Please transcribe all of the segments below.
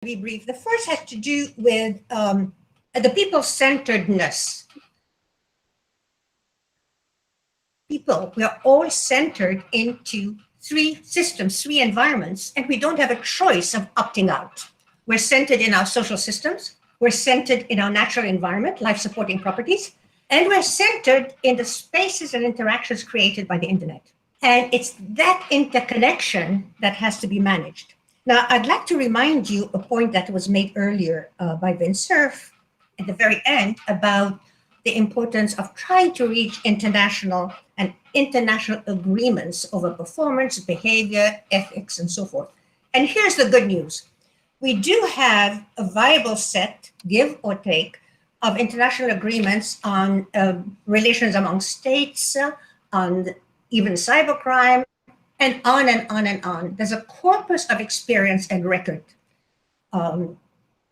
be brief. The first has to do with the people-centeredness. People, we are all centered into three systems, three environments, and we don't have a choice of opting out. We're centered in our social systems, we're centered in our natural environment, life-supporting properties, and we're centered in the spaces and interactions created by the internet. And it's that interconnection that has to be managed. Now, I'd like to remind you a point that was made earlier by Vince Cerf at the very end about the importance of trying to reach international agreements over performance, behavior, ethics, and so forth. And here's the good news. We do have a viable set, give or take, of international agreements on relations among states, on even cybercrime, and on and on and on. There's a corpus of experience and record.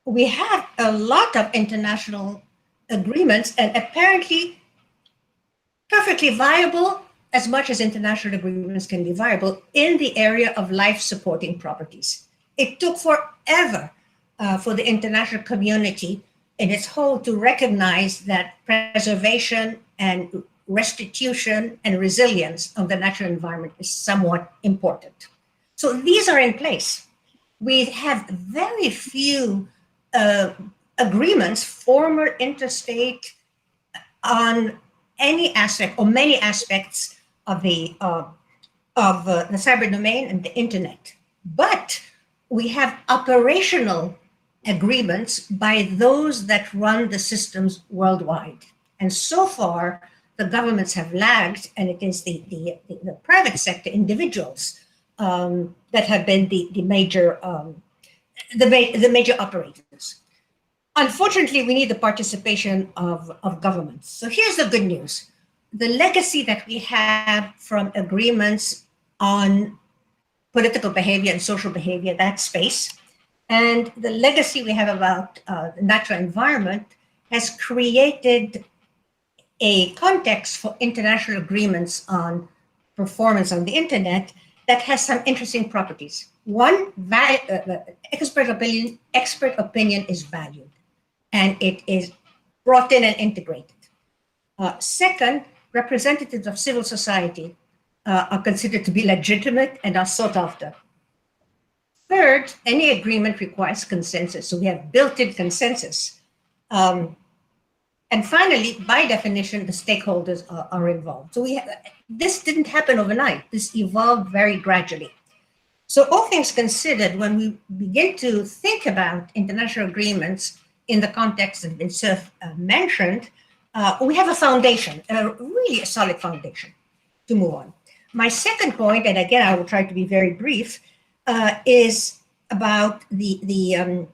We have a lot of international agreements, and apparently perfectly viable, as much as international agreements can be viable, in the area of life-supporting properties. It took forever for the international community in its whole to recognize that preservation and restitution and resilience of the natural environment is somewhat important. So these are in place. We have very few agreements, former interstate, on any aspect or many aspects of the cyber domain and the internet. But we have operational agreements by those that run the systems worldwide. And so far, the governments have lagged, and it is the private sector, individuals, that have been the major operators. Unfortunately, we need the participation of governments. So here's the good news. The legacy that we have from agreements on political behavior and social behavior, that space, and the legacy we have about the natural environment has created a context for international agreements on performance on the internet that has some interesting properties. One, expert opinion is valued, and it is brought in and integrated. Second, representatives of civil society are considered to be legitimate and are sought after. Third, any agreement requires consensus, so we have built-in consensus. And finally, by definition, the stakeholders are involved. So this didn't happen overnight. This evolved very gradually. So all things considered, when we begin to think about international agreements in the context that Vince Cerf mentioned, we have a foundation, really a solid foundation to move on. My second point, and again, I will try to be very brief, is about the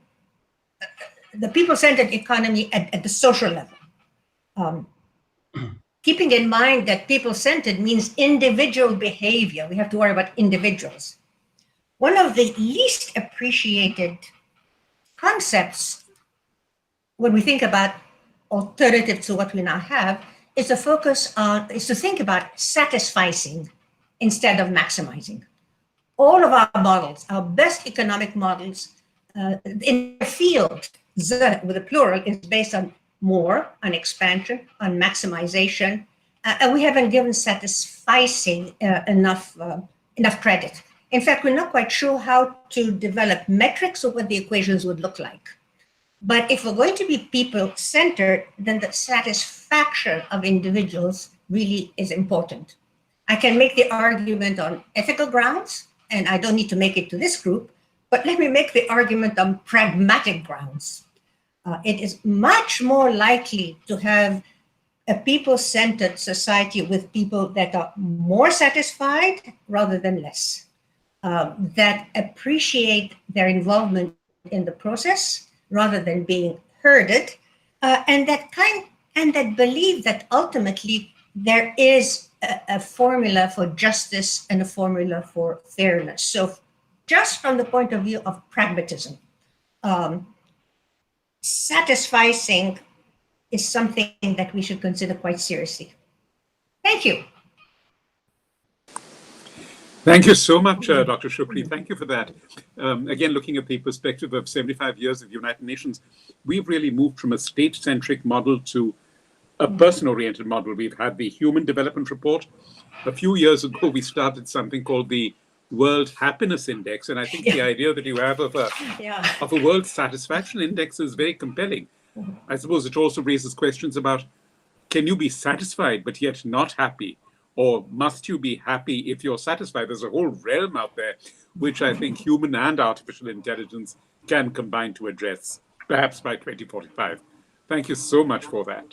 people-centered economy at the social level. Keeping in mind that people-centered means individual behavior. We have to worry about individuals. One of the least appreciated concepts when we think about alternatives to what we now have is to think about satisficing instead of maximizing. All of our models, our best economic models in the field, with a plural, is based on more, on expansion, on maximization, and we haven't given satisficing enough credit. In fact, we're not quite sure how to develop metrics of what the equations would look like. But if we're going to be people-centered, then the satisfaction of individuals really is important. I can make the argument on ethical grounds, and I don't need to make it to this group, but let me make the argument on pragmatic grounds. It is much more likely to have a people-centered society with people that are more satisfied rather than less, that appreciate their involvement in the process rather than being herded, and that believe that ultimately there is a formula for justice and a formula for fairness. So just from the point of view of pragmatism, satisficing is something that we should consider quite seriously. Thank you. Thank you so much, Dr. Choucri. Thank you for that. Again, looking at the perspective of 75 years of United Nations, we've really moved from a state-centric model to a person-oriented model. We've had the Human Development Report. A few years ago, we started something called the World Happiness Index. And I think the idea that you have of a World Satisfaction Index is very compelling. I suppose it also raises questions about, can you be satisfied but yet not happy? Or must you be happy if you're satisfied? There's a whole realm out there, which I think human and artificial intelligence can combine to address, perhaps by 2045. Thank you so much for that.